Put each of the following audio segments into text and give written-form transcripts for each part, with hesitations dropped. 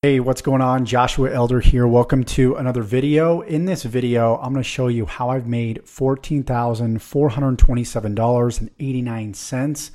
Hey, what's going on? Joshua Elder here. Welcome to another video. In this video, I'm going to show you how I've made $14,427.89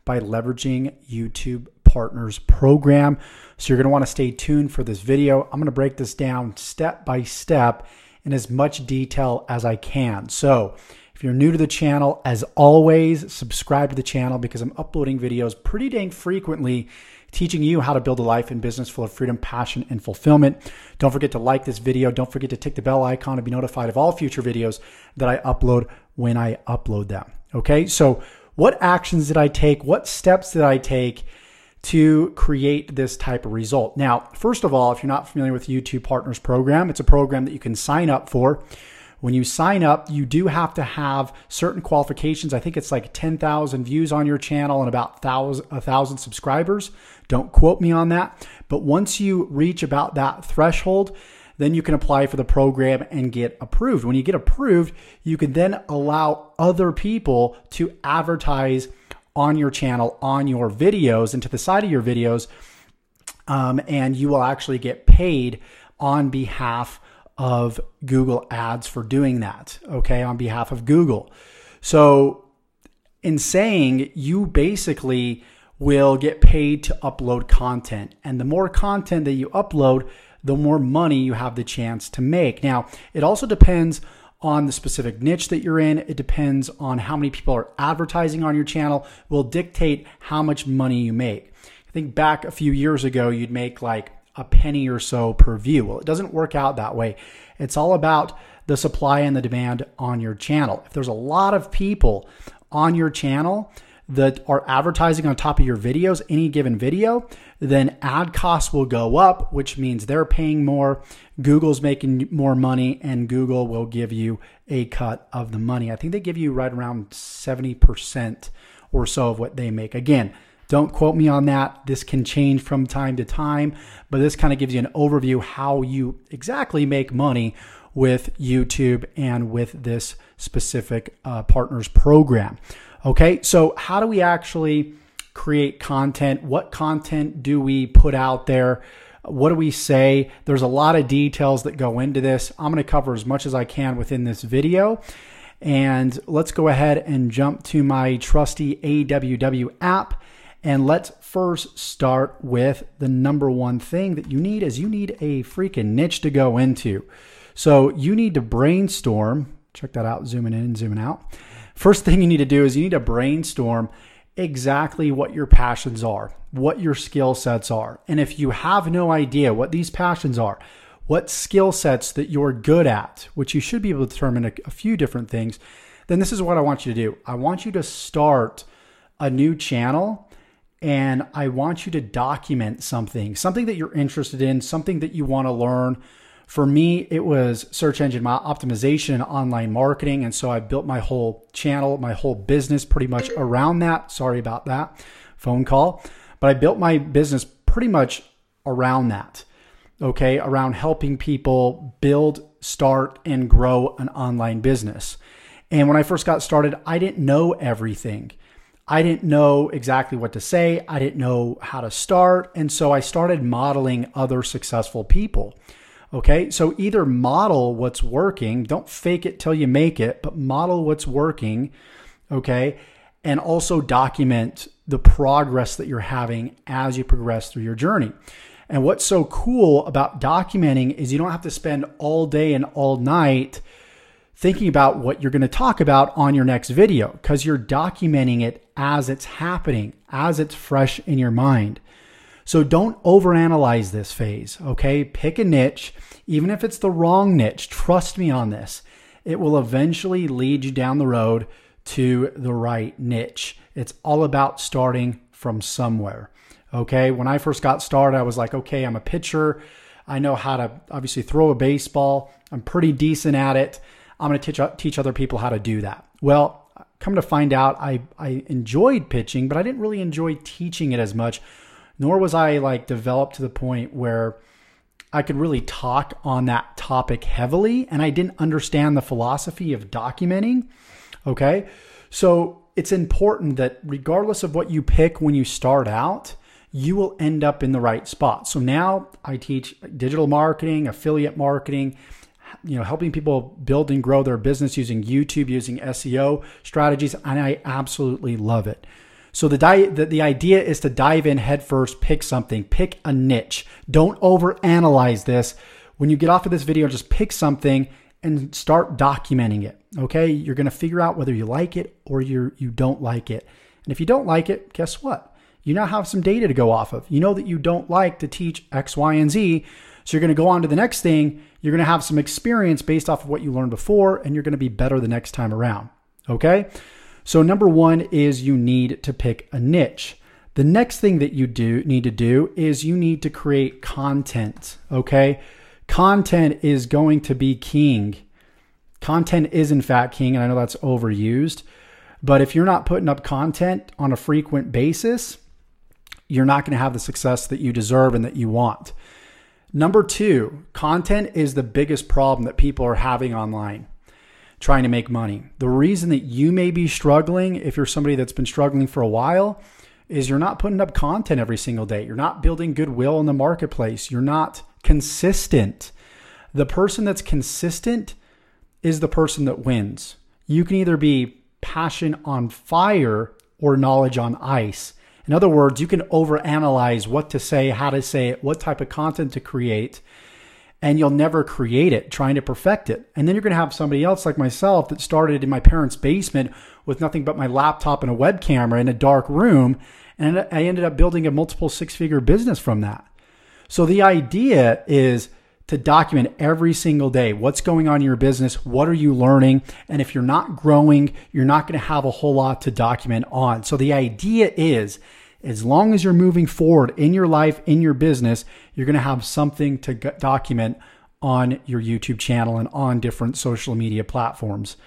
by leveraging YouTube Partners Program. So you're going to want to stay tuned for this video. I'm going to break this down step by step in as much detail as I can. So if you're new to the channel, as always, subscribe to the channel because I'm uploading videos pretty dang frequently teaching you how to build a life and business full of freedom, passion, and fulfillment. Don't forget to like this video. Don't forget to tick the bell icon to be notified of all future videos that I upload when I upload them. Okay, so what actions did I take? What steps did I take to create this type of result? Now, first of all, if you're not familiar with YouTube Partners Program, it's a program that you can sign up for. When you sign up, you do have to have certain qualifications. I think it's like 10,000 views on your channel and about 1,000 subscribers. Don't quote me on that. But once you reach about that threshold, then you can apply for the program and get approved. When you get approved, you can then allow other people to advertise on your channel, on your videos, and to the side of your videos, and you will actually get paid on behalf of Google Ads for doing that, okay, on behalf of Google. So in saying, you basically will get paid to upload content. And the more content that you upload, the more money you have the chance to make. Now, it also depends on the specific niche that you're in. It depends on how many people are advertising on your channel will dictate how much money you make. I think back a few years ago, you'd make like a penny or so per view. Well, it doesn't work out that way. It's all about the supply and the demand on your channel. If there's a lot of people on your channel that are advertising on top of your videos, any given video, then ad costs will go up, which means they're paying more, Google's making more money, and Google will give you a cut of the money. I think they give you right around 70% or so of what they make. Again, don't quote me on that. This can change from time to time, but this kind of gives you an overview how you exactly make money with YouTube and with this specific partners program. Okay, so how do we actually create content? What content do we put out there? What do we say? There's a lot of details that go into this. I'm going to cover as much as I can within this video. And let's go ahead and jump to my trusty AWW app. And let's first start with the number one thing that you need is you need a freaking niche to go into. So you need to brainstorm. Check that out, zooming in and zooming out. First thing you need to do is you need to brainstorm exactly what your passions are, what your skill sets are. And if you have no idea what these passions are, what skill sets that you're good at, which you should be able to determine a few different things, then this is what I want you to do. I want you to start a new channel and I want you to document something that you're interested in, something that you want to learn. For me, it was search engine optimization and online marketing. And so I built my whole channel, my whole business pretty much around that. Sorry about that phone call. But I built my business pretty much around that, okay? Around helping people build, start, and grow an online business. And when I first got started, I didn't know everything. I didn't know exactly what to say. I didn't know how to start. And so I started modeling other successful people. Okay, so either model what's working, don't fake it till you make it, but model what's working, okay, and also document the progress that you're having as you progress through your journey. And what's so cool about documenting is you don't have to spend all day and all night thinking about what you're going to talk about on your next video because you're documenting it as it's happening, as it's fresh in your mind. So don't overanalyze this phase, okay? Pick a niche, even if it's the wrong niche. Trust me on this. It will eventually lead you down the road to the right niche. It's all about starting from somewhere, okay? When I first got started, I was like, okay, I'm a pitcher. I know how to obviously throw a baseball. I'm pretty decent at it. I'm going to teach other people how to do that. Well, come to find out, I enjoyed pitching, but I didn't really enjoy teaching it as much, nor was I like developed to the point where I could really talk on that topic heavily, and I didn't understand the philosophy of documenting, okay? So it's important that regardless of what you pick when you start out, you will end up in the right spot. So now I teach digital marketing, affiliate marketing, helping people build and grow their business using YouTube, using SEO strategies, and I absolutely love it. So the idea is to dive in head first, pick something, pick a niche. Don't overanalyze this. When you get off of this video, just pick something and start documenting it, okay? You're gonna figure out whether you like it or you don't like it. And if you don't like it, guess what? You now have some data to go off of. You know that you don't like to teach X, Y, and Z, so you're gonna go on to the next thing. You're gonna have some experience based off of what you learned before, and you're gonna be better the next time around, okay? So number one is you need to pick a niche. The next thing that you need to do is you need to create content, okay? Content is going to be king. Content is in fact king, and I know that's overused, but if you're not putting up content on a frequent basis, you're not going to have the success that you deserve and that you want. Number two, content is the biggest problem that people are having online, trying to make money. The reason that you may be struggling, if you're somebody that's been struggling for a while, is you're not putting up content every single day. You're not building goodwill in the marketplace. You're not consistent. The person that's consistent is the person that wins. You can either be passion on fire or knowledge on ice. In other words, you can overanalyze what to say, how to say it, what type of content to create, and you'll never create it, trying to perfect it. And then you're going to have somebody else like myself that started in my parents' basement with nothing but my laptop and a web camera in a dark room, and I ended up building a multiple six-figure business from that. So the idea is to document every single day what's going on in your business, what are you learning, and if you're not growing, you're not going to have a whole lot to document on. So the idea is, as long as you're moving forward in your life, in your business, you're going to have something to document on your YouTube channel and on different social media platforms.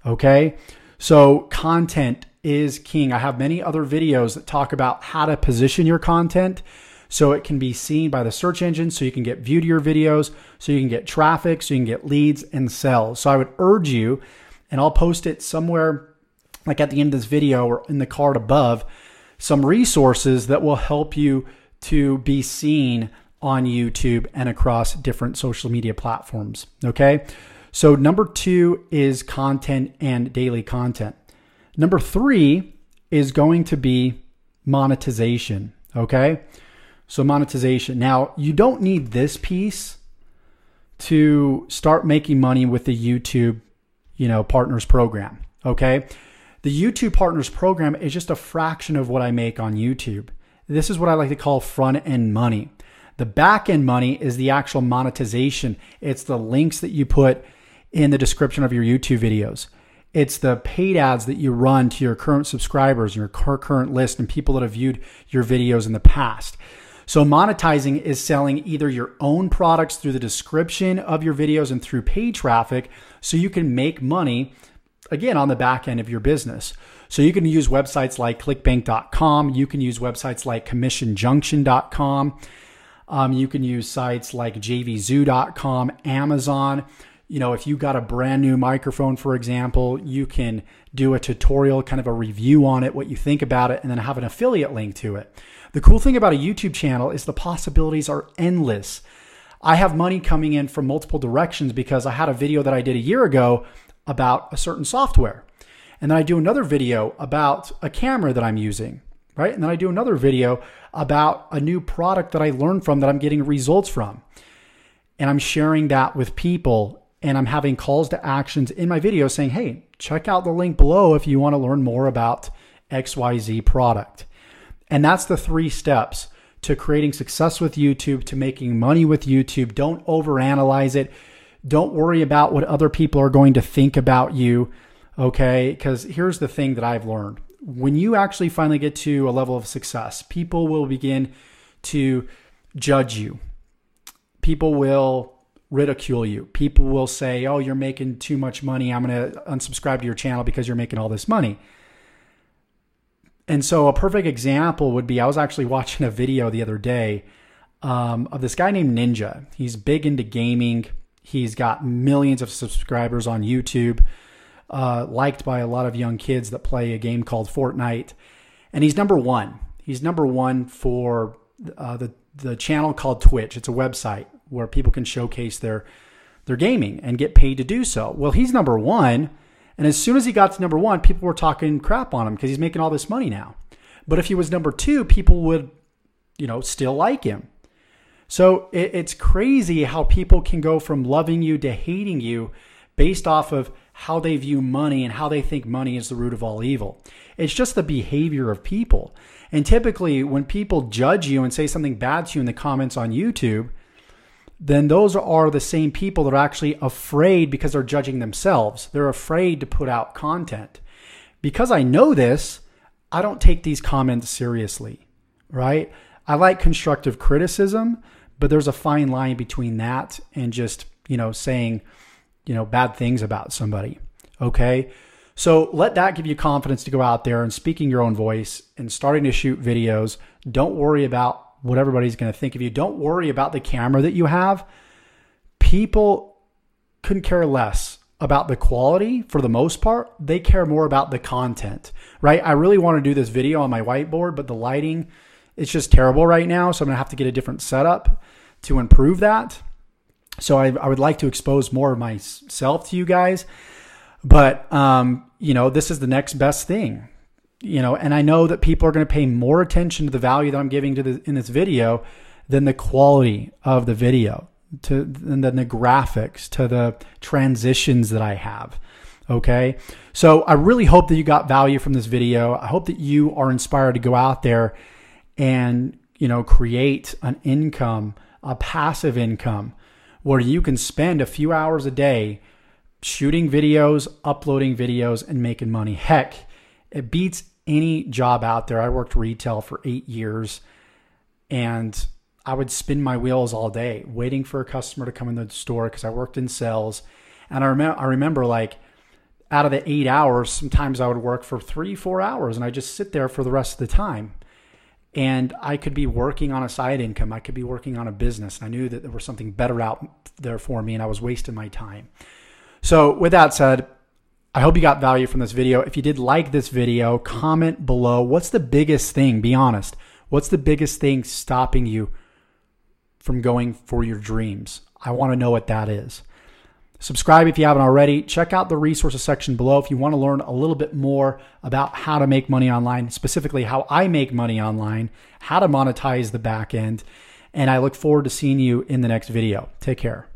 Okay? So content is king. I have many other videos that talk about how to position your content so it can be seen by the search engine, so you can get viewed to your videos, so you can get traffic, so you can get leads and sales. So I would urge you, and I'll post it somewhere like at the end of this video or in the card above, some resources that will help you to be seen on YouTube and across different social media platforms, okay? So number two is content and daily content. Number three is going to be monetization, okay? So monetization. Now, you don't need this piece to start making money with the YouTube, Partners Program, okay? The YouTube Partners Program is just a fraction of what I make on YouTube. This is what I like to call front-end money. The back-end money is the actual monetization. It's the links that you put in the description of your YouTube videos. It's the paid ads that you run to your current subscribers, your current list, and people that have viewed your videos in the past. So monetizing is selling either your own products through the description of your videos and through paid traffic so you can make money, again, on the back end of your business. So you can use websites like clickbank.com. You can use websites like commissionjunction.com. You can use sites like jvzoo.com, Amazon. If you got a brand new microphone, for example, you can do a tutorial, kind of a review on it, what you think about it, and then have an affiliate link to it. The cool thing about a YouTube channel is the possibilities are endless. I have money coming in from multiple directions because I had a video that I did a year ago about a certain software. And then I do another video about a camera that I'm using, right? And then I do another video about a new product that I learned from that I'm getting results from. And I'm sharing that with people, and I'm having calls to actions in my video saying, hey, check out the link below if you want to learn more about XYZ product. And that's the 3 steps to creating success with YouTube, to making money with YouTube. Don't overanalyze it. Don't worry about what other people are going to think about you, okay? Because here's the thing that I've learned. When you actually finally get to a level of success, people will begin to judge you. People will ridicule you. People will say, oh, you're making too much money. I'm going to unsubscribe to your channel because you're making all this money. And so a perfect example would be, I was actually watching a video the other day of this guy named Ninja. He's big into gaming. He's got millions of subscribers on YouTube, liked by a lot of young kids that play a game called Fortnite. And he's number one. He's number one for the channel called Twitch. It's a website where people can showcase their gaming and get paid to do so. Well, he's number one. And as soon as he got to number one, people were talking crap on him because he's making all this money now. But if he was number two, people would, still like him. So it's crazy how people can go from loving you to hating you based off of how they view money and how they think money is the root of all evil. It's just the behavior of people. And typically when people judge you and say something bad to you in the comments on YouTube, then those are the same people that are actually afraid because they're judging themselves. They're afraid to put out content. Because I know this, I don't take these comments seriously, right? I like constructive criticism, but there's a fine line between that and just, saying, bad things about somebody. Okay. So let that give you confidence to go out there and speaking your own voice and starting to shoot videos. Don't worry about what everybody's going to think of you. Don't worry about the camera that you have. People couldn't care less about the quality for the most part. They care more about the content, right? I really want to do this video on my whiteboard, but the lighting, it's just terrible right now. So I'm going to have to get a different setup to improve that. So I would like to expose more of myself to you guys, but this is the next best thing, and I know that people are going to pay more attention to the value that I'm giving in this video than the quality of the video, and then the graphics, to the transitions that I have. Okay. So I really hope that you got value from this video. I hope that you are inspired to go out there and, create an income, a passive income, where you can spend a few hours a day shooting videos, uploading videos, and making money. Heck, it beats any job out there. I worked retail for 8 years, and I would spin my wheels all day waiting for a customer to come in the store because I worked in sales. And I remember like out of the 8 hours, sometimes I would work for 3-4 hours, and I just sit there for the rest of the time. And I could be working on a side income. I could be working on a business. And I knew that there was something better out there for me, and I was wasting my time. So with that said, I hope you got value from this video. If you did like this video, comment below. What's the biggest thing? Be honest. What's the biggest thing stopping you from going for your dreams? I want to know what that is. Subscribe if you haven't already. Check out the resources section below if you want to learn a little bit more about how to make money online, specifically how I make money online, how to monetize the back end. And I look forward to seeing you in the next video. Take care.